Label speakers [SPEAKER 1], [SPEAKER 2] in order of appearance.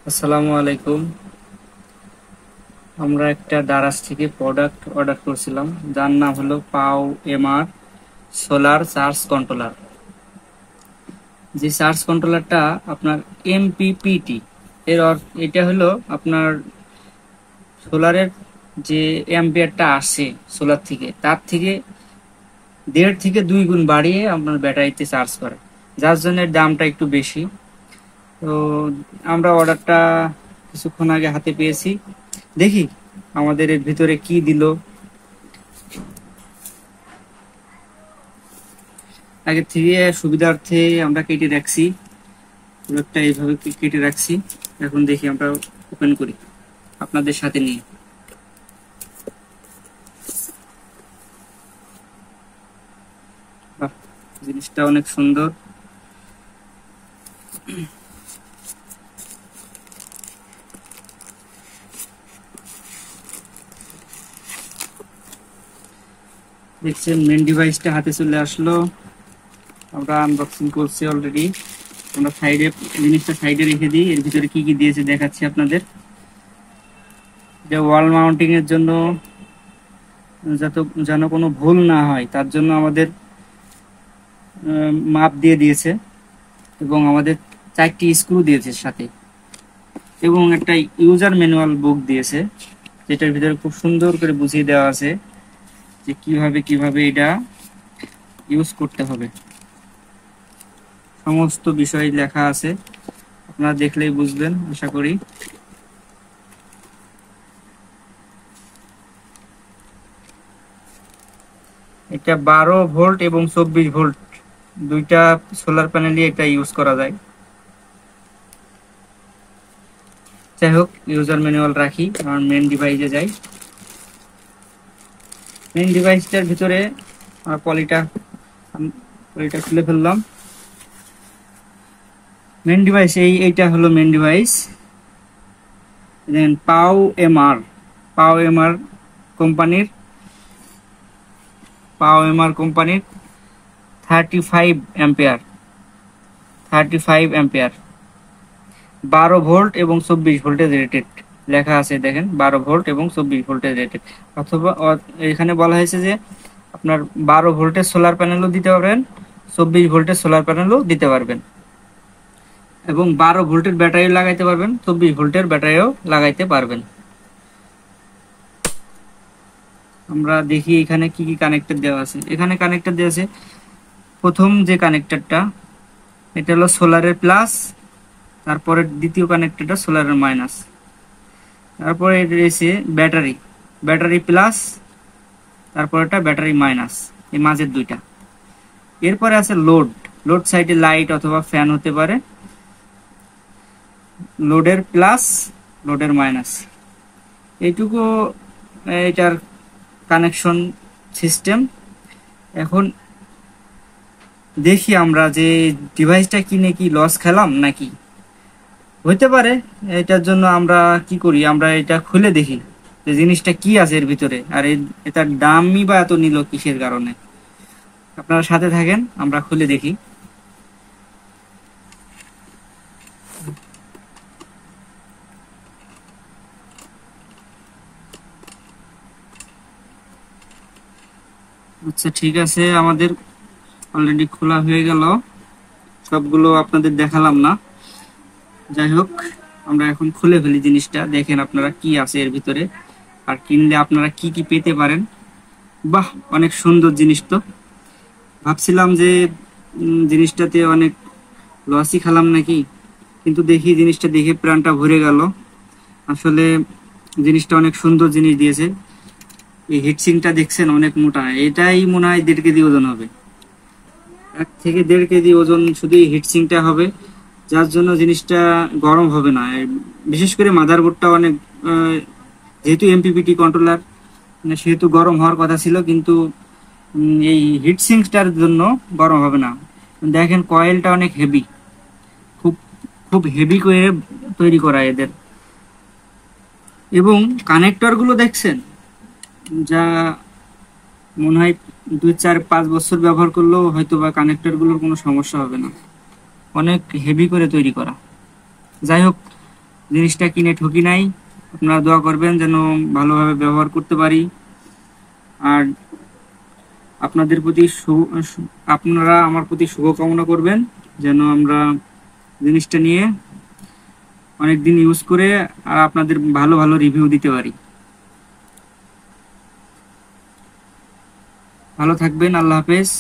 [SPEAKER 1] আসসালামু আলাইকুম। আমরা একটা দারাজ থেকে প্রোডাক্ট অর্ডার করেছিলাম, যার নাম হলো পাও এমআর সোলার চার্জ কন্ট্রোলার। যে চার্জ কন্ট্রোলারটা আপনার এমপিপিটি এটা হলো আপনার সোলারের যে অ্যাম্পিয়ারটা আসে সোলার থেকে, তার থেকে 1.5 থেকে 2 গুণ বাড়িয়ে আপনার ব্যাটারিতে চার্জ করে, যার জন্য এর দামটা একটু বেশি। তো আমরা অর্ডারটা কিছুক্ষণ আগে হাতে পেয়েছি। দেখি আমাদের এর ভিতরে কি দিল। আগে থেকে সুবিধার্থে আমরা কেটে রাখছি, পুরোটা এইভাবে কেটে রাখছি। এখন দেখি আমরা ওপেন করি আপনাদের সাথে নিয়ে। বাহ, জিনিসটা অনেক সুন্দর। দেখছেন, মেন ডিভাইসটা হাতে চলে আসলো। আমরা আনবক্সিং করছি অলরেডি। আমরা জিনিসটা সাইডে রেখে দিই। এর ভিতরে কি কি দিয়েছে দেখাচ্ছি আপনাদের। যে ওয়াল মাউন্টিং এর জন্য, যাতে যেন কোনো ভুল না হয় তার জন্য আমাদের মাপ দিয়ে দিয়েছে, এবং আমাদের 4টি স্ক্রু দিয়েছে সাথে, এবং একটা ইউজার ম্যানুয়াল বুক দিয়েছে, যেটার ভিতরে খুব সুন্দর করে বুঝিয়ে দেওয়া আছে যে কিভাবে কিভাবে এটা ইউজ করতে হবে। সমস্ত বিষয় লেখা আছে, আপনারা দেখলেই বুঝবেন আশা করি। এটা 12 ভোল্ট এবং 24 ভোল্ট দুইটা সোলার প্যানেলই এটা ইউজ করা যায়। যাই হোক, ইউজার ম্যানুয়াল রাখি, কারণ মেন ডিভাইসে যাই। মেন ডিভাইসটার ভিতরে পলিটা পলিটা খুলে ফেললাম। মেন ডিভাইস এইটা হলো মেন ডিভাইস। দেন পাও এমআর কোম্পানির পাও এমআর কোম্পানির 35 অ্যাম্পিয়ার 35 অ্যাম্পিয়ার 12 ভোল্ট এবং 24 ভোল্টেজ রেটেড লেখা আছে, দেখেন 12 ভোল্ট এবং 24 ভোল্টেজ রেটেড। অথবা এখানে বলা হয়েছে যে আপনার 12 ভোল্টের সোলার প্যানেলও দিতে পারবেন, 24 ভোল্টের সোলার প্যানেলও দিতে পারবেন, এবং 12 ভোল্টের ব্যাটারিও লাগাইতে পারবেন, 24 ভোল্টের ব্যাটারিও লাগাইতে পারবেন। আমরা দেখি এখানে কি কি কানেক্টর দেওয়া আছে। এখানে কানেক্টর দেওয়া আছে, প্রথম যে কানেক্টরটা এটা হলো সোলারের প্লাস, তারপরে দ্বিতীয় কানেক্টরটা সোলারের মাইনাস, তারপরে রয়েছে ব্যাটারি ব্যাটারি প্লাস, তারপরেটা ব্যাটারি মাইনাস, এই মাঝের দুইটা। এরপরে আছে লোড সাইডে লাইট অথবা ফ্যান হতে পারে, লোডের প্লাস লোডের মাইনাস, এইটুকু এটার কানেকশন সিস্টেম। এখন দেখি আমরা যে ডিভাইসটা কিনে কি লস খেলাম নাকি। হইতে পারে। এটার জন্য আমরা কি করি, আমরা এটা খুলে দেখি যে জিনিসটা কি আছে এর ভিতরে, আর এটার দামই বা এত নিল কিসের কারণে। আপনারা সাথে থাকেন, আমরা খুলে দেখি। আচ্ছা, ঠিক আছে, আমাদের অলরেডি খোলা হয়ে গেল। সবগুলো আপনাদের দেখালাম না। যাই হোক, আমরা এখন খুলে ফেলি জিনিসটা, দেখেন আপনারা কি আছে এর ভিতরে, আর কিনলে আপনারা কি কি পেতে পারেন। বাহ, অনেক সুন্দর জিনিস তো। ভাবছিলাম যে জিনিসটাতে অনেক লসই খেলাম নাকি, কিন্তু দেখি জিনিসটা দেখে প্রাণটা ভরে গেল। আসলে জিনিসটা অনেক সুন্দর জিনিস দিয়েছে। এই হিটসিংটা দেখছেন, অনেক মোটা, এটাই মনে হয় 1.5 কেজি ওজন হবে। 1 থেকে 1.5 কেজি ওজন শুধু এই হিটসিংটা হবে, যার জন্য জিনিসটা গরম হবে না। বিশেষ করে মাদারবোর্ডটা অনেক, যেহেতু এমপিপিটি কন্ট্রোলার, সেহেতু গরম হওয়ার কথা ছিল, কিন্তু এই হিটসিংটার জন্য গরম হবে না। দেখেন কয়েলটা অনেক হেভি, খুব খুব হেভি করে তৈরি করা এদের। এবং কানেক্টর গুলো দেখছেন, যা মনে হয় 2, 4, 5 বছর ব্যবহার করলেও হয়তো বা কানেক্টর গুলোর কোনো সমস্যা হবে না। অনেক হেভি করে তৈরি করা। যাই হোক, জিনিসটা কিনে ঠকি নাই। আপনারা দোয়া করবেন যেন ভালোভাবে ব্যবহার করতে পারি। আর আপনাদের প্রতি আপনারা আমার প্রতি শুভকামনা করবেন যেন আমরা জিনিসটা নিয়ে অনেকদিন ইউজ করে আর আপনাদের ভালো ভালো রিভিউ দিতে পারি। ভালো থাকবেন, আল্লাহ হাফেজ।